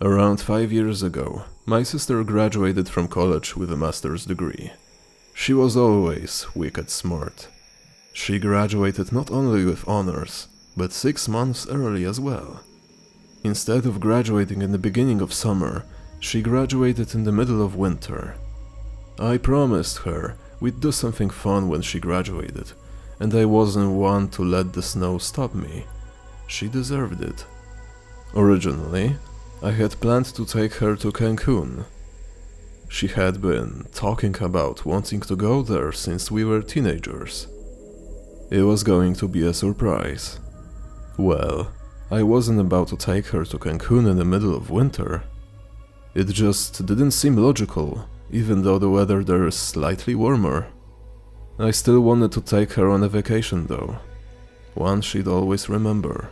Around 5 years ago, my sister graduated from college with a master's degree. She was always wicked smart. She graduated not only with honors, but 6 months early as well. Instead of graduating in the beginning of summer, she graduated in the middle of winter. I promised her we'd do something fun when she graduated, and I wasn't one to let the snow stop me. She deserved it. Originally, I had planned to take her to Cancun. She had been talking about wanting to go there since we were teenagers. It was going to be a surprise. Well, I wasn't about to take her to Cancun in the middle of winter. It just didn't seem logical, even though the weather there is slightly warmer. I still wanted to take her on a vacation though, one she'd always remember.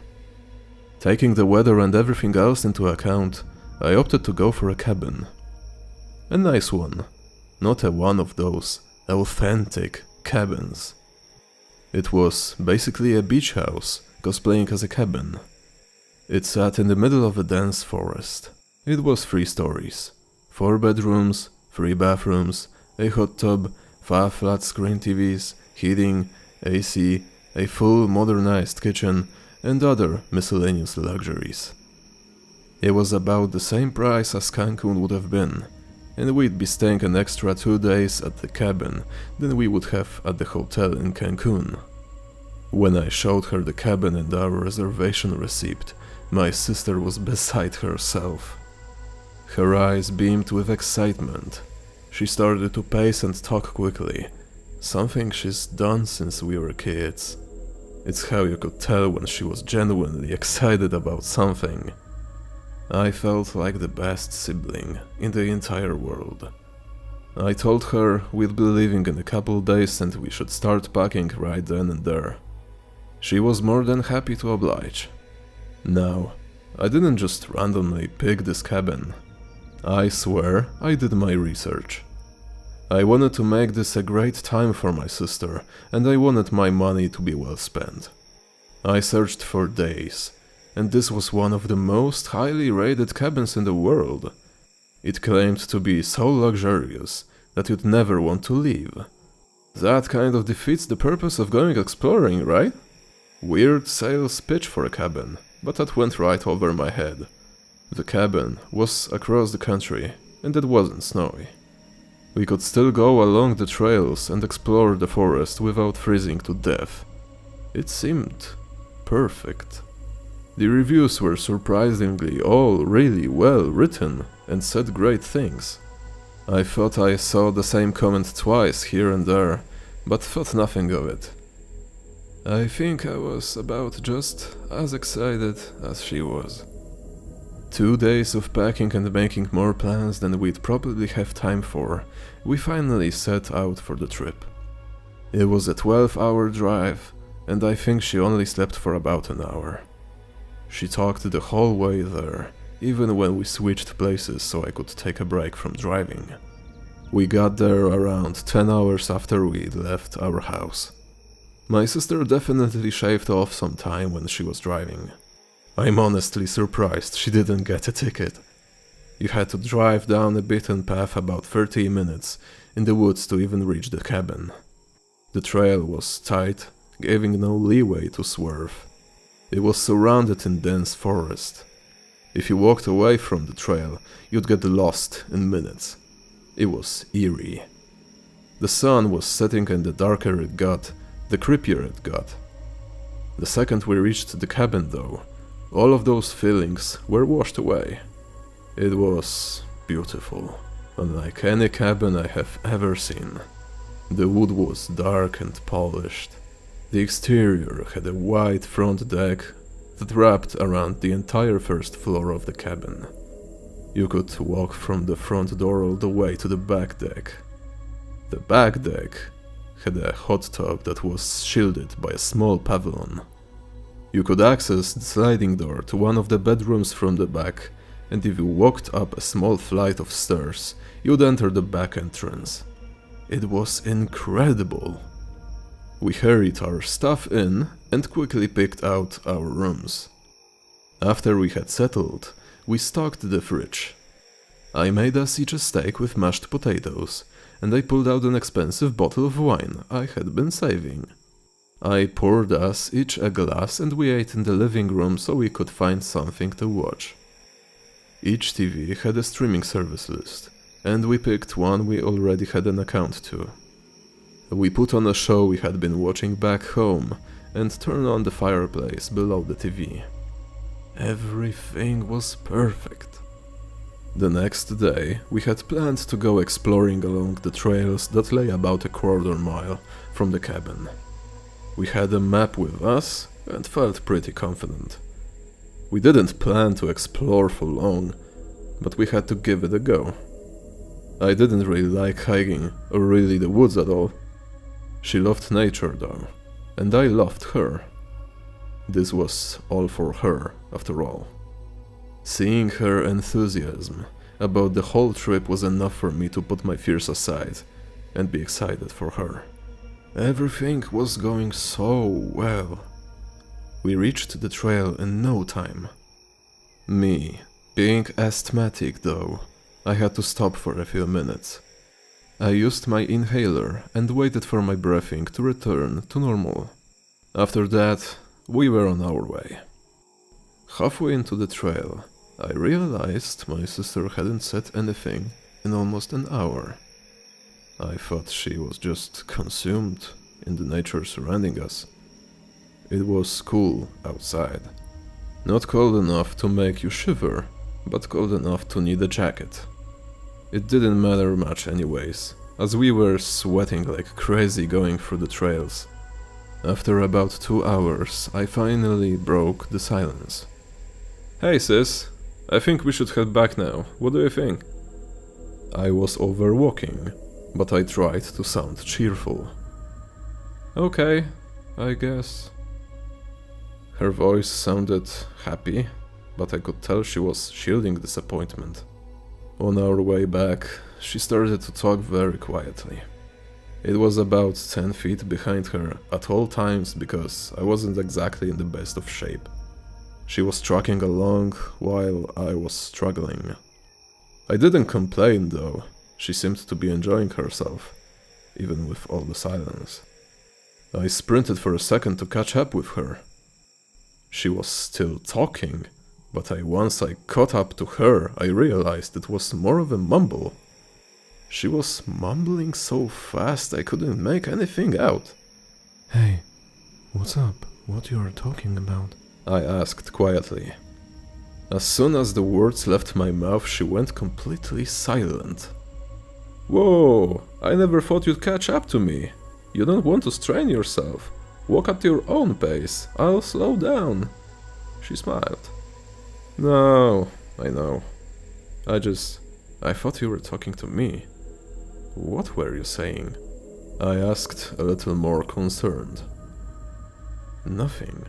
Taking the weather and everything else into account, I opted to go for a cabin. A nice one, not a one of those authentic cabins. It was basically a beach house, cosplaying as a cabin. It sat in the middle of a dense forest. It was 3 stories, 4 bedrooms, 3 bathrooms, a hot tub, 5 flat-screen TVs, heating, AC, a full modernized kitchen, and other miscellaneous luxuries. It was about the same price as Cancun would have been, and we'd be staying an extra 2 days at the cabin than we would have at the hotel in Cancun. When I showed her the cabin and our reservation receipt, my sister was beside herself. Her eyes beamed with excitement. She started to pace and talk quickly, something she's done since we were kids. It's how you could tell when she was genuinely excited about something. I felt like the best sibling in the entire world. I told her we'd be leaving in a couple days and we should start packing right then and there. She was more than happy to oblige. Now, I didn't just randomly pick this cabin. I swear I did my research. I wanted to make this a great time for my sister, and I wanted my money to be well spent. I searched for days, and this was one of the most highly rated cabins in the world. It claimed to be so luxurious that you'd never want to leave. That kind of defeats the purpose of going exploring, right? Weird sales pitch for a cabin, but that went right over my head. The cabin was across the country, and it wasn't snowy. We could still go along the trails and explore the forest without freezing to death. It seemed perfect. The reviews were surprisingly all really well written and said great things. I thought I saw the same comment twice here and there, but thought nothing of it. I think I was about just as excited as she was. 2 days of packing and making more plans than we'd probably have time for, we finally set out for the trip. It was a 12-hour drive, and I think she only slept for about an hour. She talked the whole way there, even when we switched places so I could take a break from driving. We got there around 10 hours after we'd left our house. My sister definitely shaved off some time when she was driving. I'm honestly surprised she didn't get a ticket. You had to drive down a beaten path about 30 minutes in the woods to even reach the cabin. The trail was tight, giving no leeway to swerve. It was surrounded in dense forest. If you walked away from the trail, you'd get lost in minutes. It was eerie. The sun was setting, and the darker it got, the creepier it got. The second we reached the cabin though, all of those feelings were washed away. It was beautiful, unlike any cabin I have ever seen. The wood was dark and polished. The exterior had a wide front deck that wrapped around the entire first floor of the cabin. You could walk from the front door all the way to the back deck. The back deck had a hot tub that was shielded by a small pavilion. You could access the sliding door to one of the bedrooms from the back, and if you walked up a small flight of stairs, you'd enter the back entrance. It was incredible. We hurried our stuff in and quickly picked out our rooms. After we had settled, we stocked the fridge. I made us each a steak with mashed potatoes, and I pulled out an expensive bottle of wine I had been saving. I poured us each a glass and we ate in the living room so we could find something to watch. Each TV had a streaming service list, and we picked one we already had an account to. We put on a show we had been watching back home and turned on the fireplace below the TV. Everything was perfect. The next day, we had planned to go exploring along the trails that lay about a quarter-mile from the cabin. We had a map with us and felt pretty confident. We didn't plan to explore for long, but we had to give it a go. I didn't really like hiking or really the woods at all. She loved nature though, and I loved her. This was all for her, after all. Seeing her enthusiasm about the whole trip was enough for me to put my fears aside and be excited for her. Everything was going so well. We reached the trail in no time. Me, being asthmatic though, I had to stop for a few minutes. I used my inhaler and waited for my breathing to return to normal. After that, we were on our way. Halfway into the trail, I realized my sister hadn't said anything in almost an hour. I thought she was just consumed in the nature surrounding us. It was cool outside. Not cold enough to make you shiver, but cold enough to need a jacket. It didn't matter much anyways, as we were sweating like crazy going through the trails. After about 2 hours, I finally broke the silence. "Hey sis, I think we should head back now. What do you think?" I was overwalking, but I tried to sound cheerful. "Okay, I guess." Her voice sounded happy, but I could tell she was shielding disappointment. On our way back, she started to talk very quietly. It was about 10 feet behind her at all times because I wasn't exactly in the best of shape. She was trucking along while I was struggling. I didn't complain though, she seemed to be enjoying herself, even with all the silence. I sprinted for a second to catch up with her. She was still talking, but once I caught up to her, I realized it was more of a mumble. She was mumbling so fast I couldn't make anything out. "Hey, what's up? What you are talking about?" I asked quietly. As soon as the words left my mouth, she went completely silent. "Whoa, I never thought you'd catch up to me. You don't want to strain yourself. Walk at your own pace, I'll slow down." She smiled. "No, I know. I thought you were talking to me. What were you saying?" I asked, a little more concerned. "Nothing.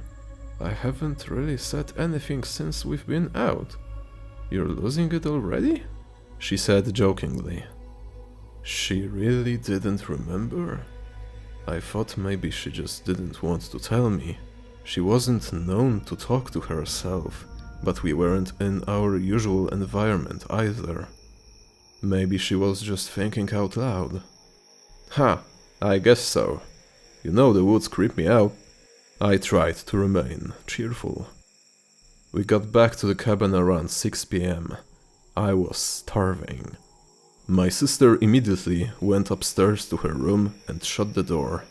I haven't really said anything since we've been out. You're losing it already?" she said jokingly. She really didn't remember? I thought maybe she just didn't want to tell me. She wasn't known to talk to herself, but we weren't in our usual environment either. Maybe she was just thinking out loud. "Ha, I guess so. You know the woods creep me out." I tried to remain cheerful. We got back to the cabin around 6 p.m. I was starving. My sister immediately went upstairs to her room and shut the door.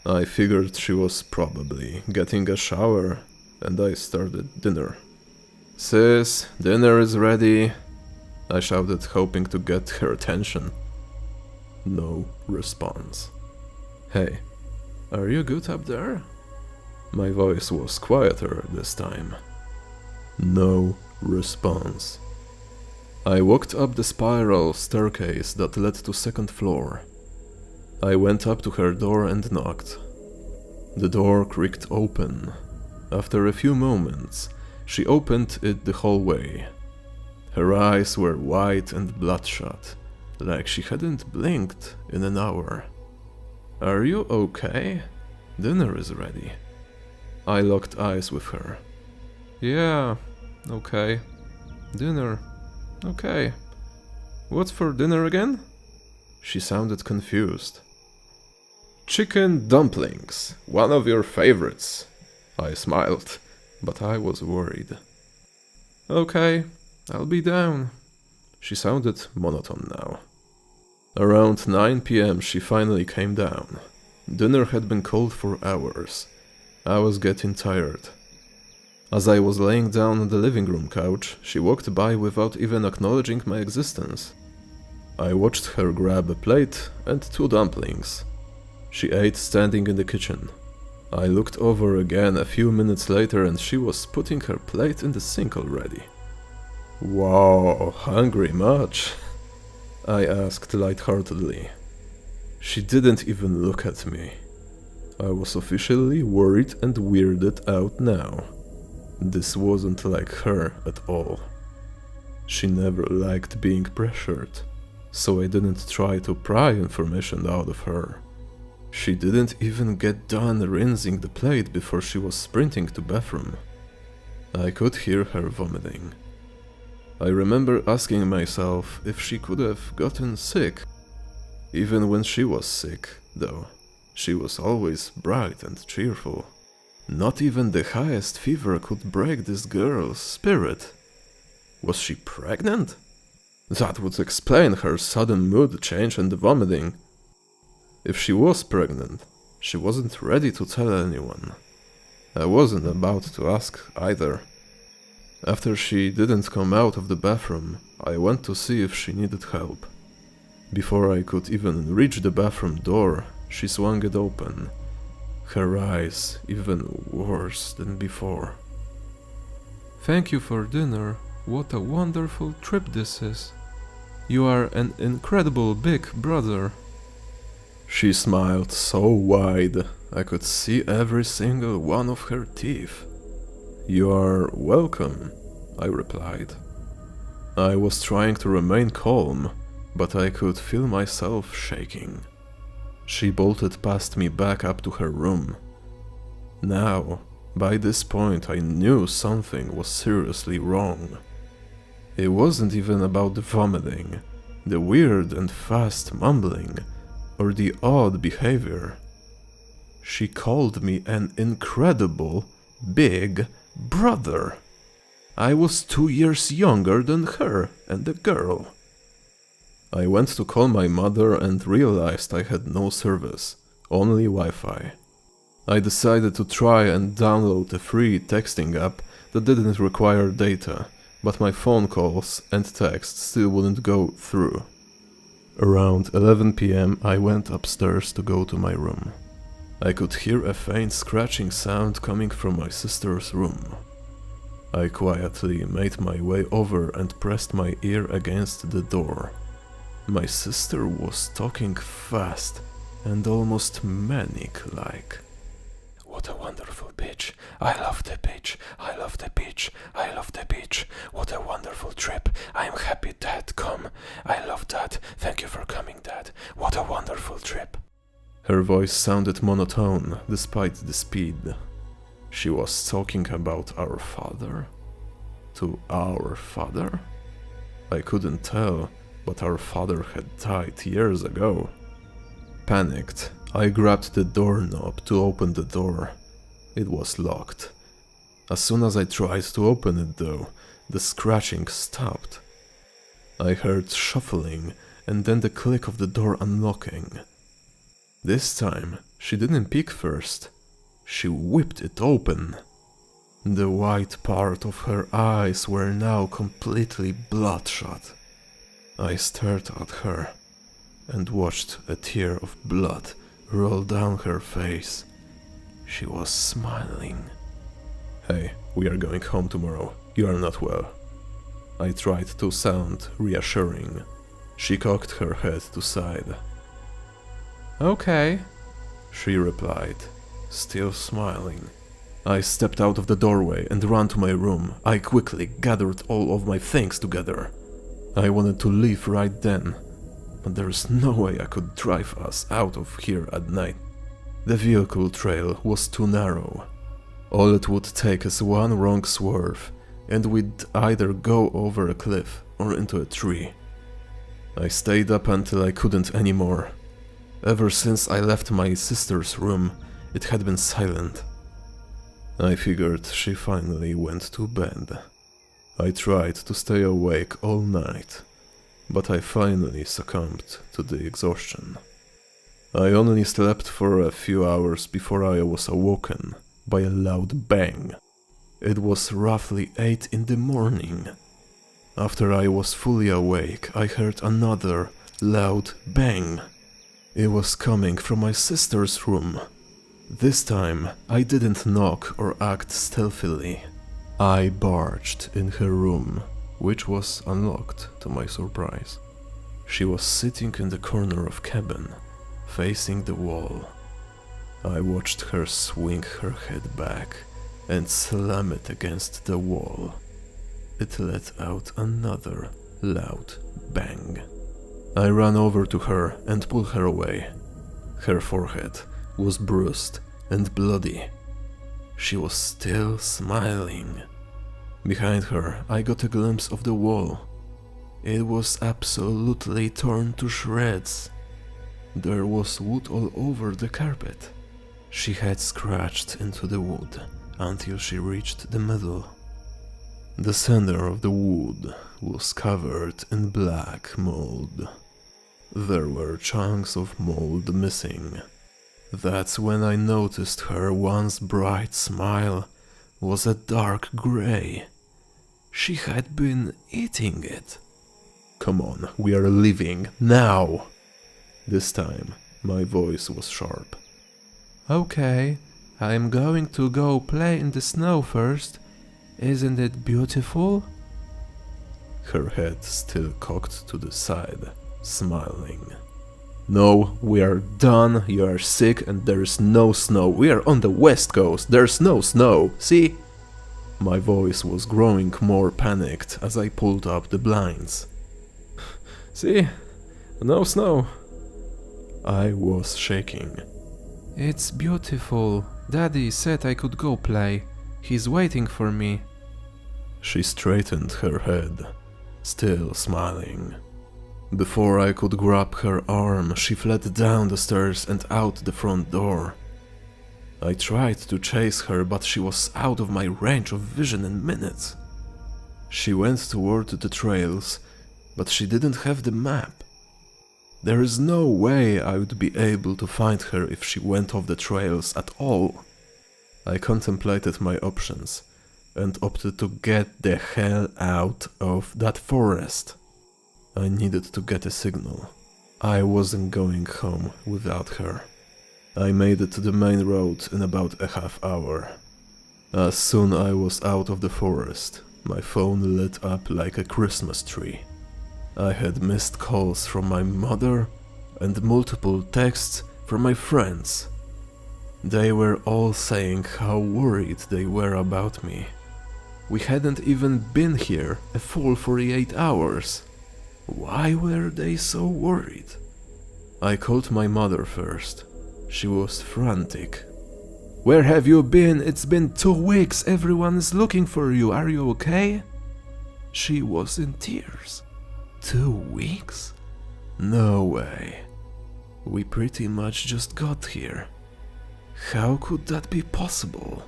I figured she was probably getting a shower, and I started dinner. "Sis, dinner is ready," I shouted, hoping to get her attention. No response. "Hey, are you good up there?" My voice was quieter this time. No response. I walked up the spiral staircase that led to second floor. I went up to her door and knocked. The door creaked open. After a few moments, she opened it the whole way. Her eyes were wide and bloodshot, like she hadn't blinked in an hour. "Are you okay? Dinner is ready." I locked eyes with her. "Yeah, okay." Dinner. Okay. What's for dinner again? She sounded confused. Chicken dumplings, one of your favorites. I smiled, but I was worried. Okay, I'll be down. She sounded monotone now. Around 9 p.m. she finally came down. Dinner had been cold for hours. I was getting tired. As I was laying down on the living room couch, she walked by without even acknowledging my existence. I watched her grab a plate and 2 dumplings. She ate standing in the kitchen. I looked over again a few minutes later and she was putting her plate in the sink already. Wow, hungry much? I asked lightheartedly. She didn't even look at me. I was officially worried and weirded out now. This wasn't like her at all. She never liked being pressured, so I didn't try to pry information out of her. She didn't even get done rinsing the plate before she was sprinting to bathroom. I could hear her vomiting. I remember asking myself if she could have gotten sick. Even when she was sick, though, she was always bright and cheerful. Not even the highest fever could break this girl's spirit. Was she pregnant? That would explain her sudden mood change and the vomiting. If she was pregnant, she wasn't ready to tell anyone. I wasn't about to ask either. After she didn't come out of the bathroom, I went to see if she needed help. Before I could even reach the bathroom door, she swung it open. Her eyes even worse than before. Thank you for dinner. What a wonderful trip this is. You are an incredible big brother. She smiled so wide, I could see every single one of her teeth. You are welcome, I replied. I was trying to remain calm, but I could feel myself shaking. She bolted past me back up to her room. Now, by this point I knew something was seriously wrong. It wasn't even about the vomiting, the weird and fast mumbling, or the odd behavior. She called me an incredible, big brother. I was 2 years younger than her and the girl. I went to call my mother and realized I had no service, only Wi-Fi. I decided to try and download a free texting app that didn't require data, but my phone calls and texts still wouldn't go through. Around 11 p.m. I went upstairs to go to my room. I could hear a faint scratching sound coming from my sister's room. I quietly made my way over and pressed my ear against the door. My sister was talking fast and almost manic-like. What a wonderful beach. I love the beach. I love the beach. I love the beach. What a wonderful trip. I am happy Dad come. I love Dad. Thank you for coming, Dad. What a wonderful trip. Her voice sounded monotone despite the speed. She was talking about our father. To our father? I couldn't tell, but our father had died years ago. Panicked, I grabbed the doorknob to open the door. It was locked. As soon as I tried to open it though, the scratching stopped. I heard shuffling and then the click of the door unlocking. This time, she didn't peek first. She whipped it open. The white part of her eyes were now completely bloodshot. I stared at her and watched a tear of blood roll down her face. She was smiling. Hey, we are going home tomorrow. You are not well. I tried to sound reassuring. She cocked her head to side. Okay, she replied, still smiling. I stepped out of the doorway and ran to my room. I quickly gathered all of my things together. I wanted to leave right then, but there's no way I could drive us out of here at night. The vehicle trail was too narrow. All it would take is one wrong swerve, and we'd either go over a cliff or into a tree. I stayed up until I couldn't anymore. Ever since I left my sister's room, it had been silent. I figured she finally went to bed. I tried to stay awake all night, but I finally succumbed to the exhaustion. I only slept for a few hours before I was awoken by a loud bang. It was roughly 8 in the morning. After I was fully awake, I heard another loud bang. It was coming from my sister's room. This time, I didn't knock or act stealthily. I barged in her room, which was unlocked to my surprise. She was sitting in the corner of cabin, facing the wall. I watched her swing her head back and slam it against the wall. It let out another loud bang. I ran over to her and pulled her away. Her forehead was bruised and bloody. She was still smiling. Behind her, I got a glimpse of the wall. It was absolutely torn to shreds. There was wood all over the carpet. She had scratched into the wood until she reached the middle. The center of the wood was covered in black mold. There were chunks of mold missing. That's when I noticed her once bright smile was a dark gray. She had been eating it. Come on, we are leaving, now! This time, my voice was sharp. Okay, I'm going to go play in the snow first. Isn't it beautiful? Her head still cocked to the side, smiling. No, we are done, you are sick and there is no snow. We are on the west coast, there's no snow, see? My voice was growing more panicked as I pulled up the blinds. See? No snow. I was shaking. It's beautiful. Daddy said I could go play. He's waiting for me. She straightened her head, still smiling. Before I could grab her arm, she fled down the stairs and out the front door. I tried to chase her, but she was out of my range of vision in minutes. She went toward the trails, but she didn't have the map. There is no way I would be able to find her if she went off the trails at all. I contemplated my options and opted to get the hell out of that forest. I needed to get a signal. I wasn't going home without her. I made it to the main road in about a half hour. As soon as I was out of the forest, my phone lit up like a Christmas tree. I had missed calls from my mother and multiple texts from my friends. They were all saying how worried they were about me. We hadn't even been here a full 48 hours. Why were they so worried? I called my mother first. She was frantic. Where have you been? It's been 2 weeks. Everyone is looking for you. Are you okay? She was in tears. 2 weeks? No way. We pretty much just got here. How could that be possible?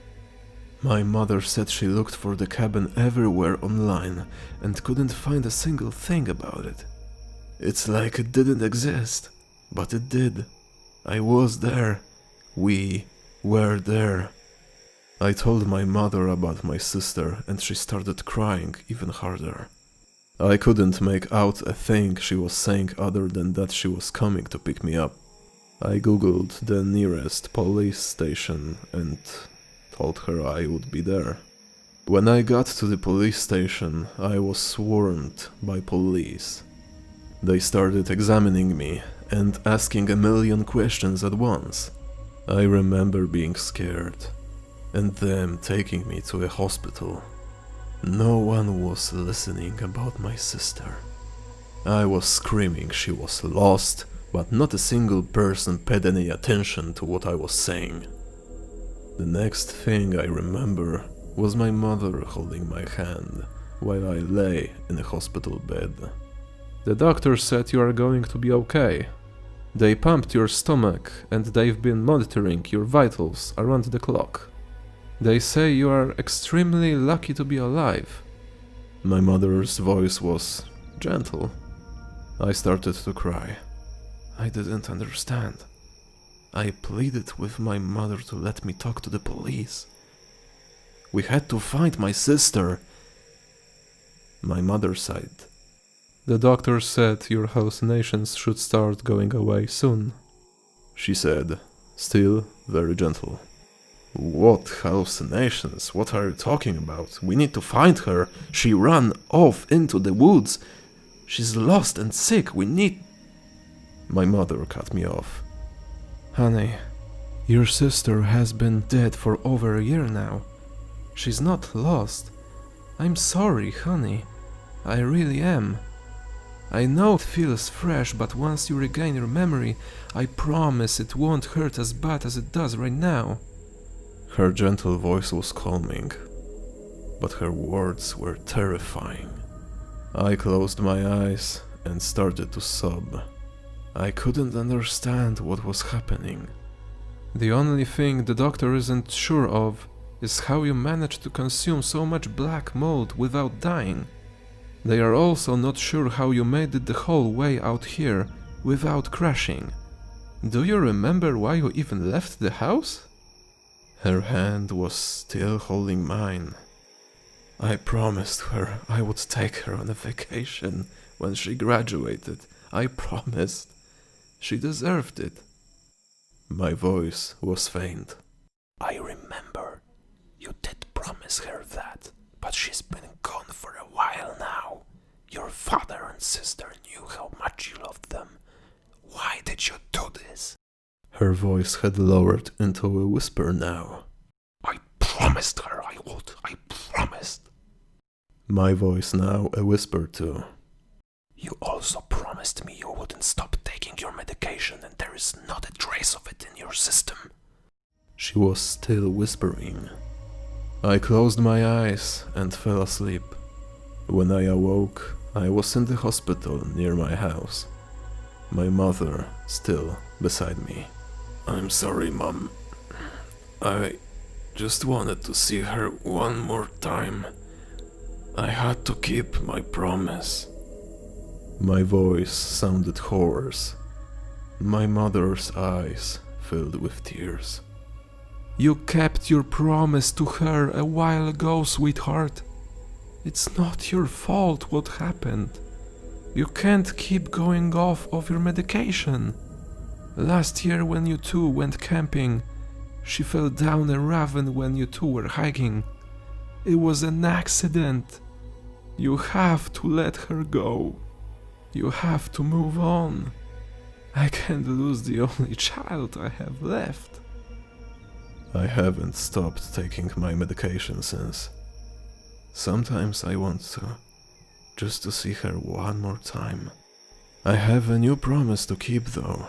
My mother said she looked for the cabin everywhere online and couldn't find a single thing about it. It's like it didn't exist, but it did. I was there. We were there. I told my mother about my sister and she started crying even harder. I couldn't make out a thing she was saying other than that she was coming to pick me up. I googled the nearest police station and told her I would be there. When I got to the police station, I was swarmed by police. They started examining me and asking a million questions at once. I remember being scared and them taking me to a hospital. No one was listening about my sister. I was screaming she was lost, but not a single person paid any attention to what I was saying. The next thing I remember was my mother holding my hand while I lay in a hospital bed. The doctor said you are going to be okay. They pumped your stomach and they've been monitoring your vitals around the clock. They say you are extremely lucky to be alive. My mother's voice was gentle. I started to cry. I didn't understand. I pleaded with my mother to let me talk to the police. We had to find my sister. My mother sighed. The doctor said your hallucinations should start going away soon. She said, still very gentle. What hallucinations? What are you talking about? We need to find her. She ran off into the woods. She's lost and sick. We need... My mother cut me off. Honey, your sister has been dead for over a year now. She's not lost. I'm sorry, honey. I really am. I know it feels fresh, but once you regain your memory, I promise it won't hurt as bad as it does right now. Her gentle voice was calming, but her words were terrifying. I closed my eyes and started to sob. I couldn't understand what was happening. The only thing the doctor isn't sure of is how you managed to consume so much black mold without dying. They are also not sure how you made it the whole way out here without crashing. Do you remember why you even left the house? Her hand was still holding mine. I promised her I would take her on a vacation when she graduated. I promised. She deserved it. My voice was faint. I remember. You did promise her that, but she's been gone for a while now. Your father and sister knew how much you loved them. Why did you do this? Her voice had lowered into a whisper now. I promised her I would. I promised. My voice now a whisper too. You also promised me you wouldn't stop taking your medication, and there is not a trace of it in your system. She was still whispering. I closed my eyes and fell asleep. When I awoke, I was in the hospital near my house. My mother still beside me. I'm sorry, Mom. I just wanted to see her one more time. I had to keep my promise. My voice sounded hoarse. My mother's eyes filled with tears. You kept your promise to her a while ago, sweetheart. It's not your fault what happened. You can't keep going off of your medication. Last year when you two went camping, she fell down a ravine when you two were hiking. It was an accident. You have to let her go. You have to move on. I can't lose the only child I have left. I haven't stopped taking my medication since. Sometimes I want to, just to see her one more time. I have a new promise to keep though,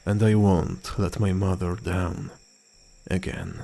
and I won't let my mother down again.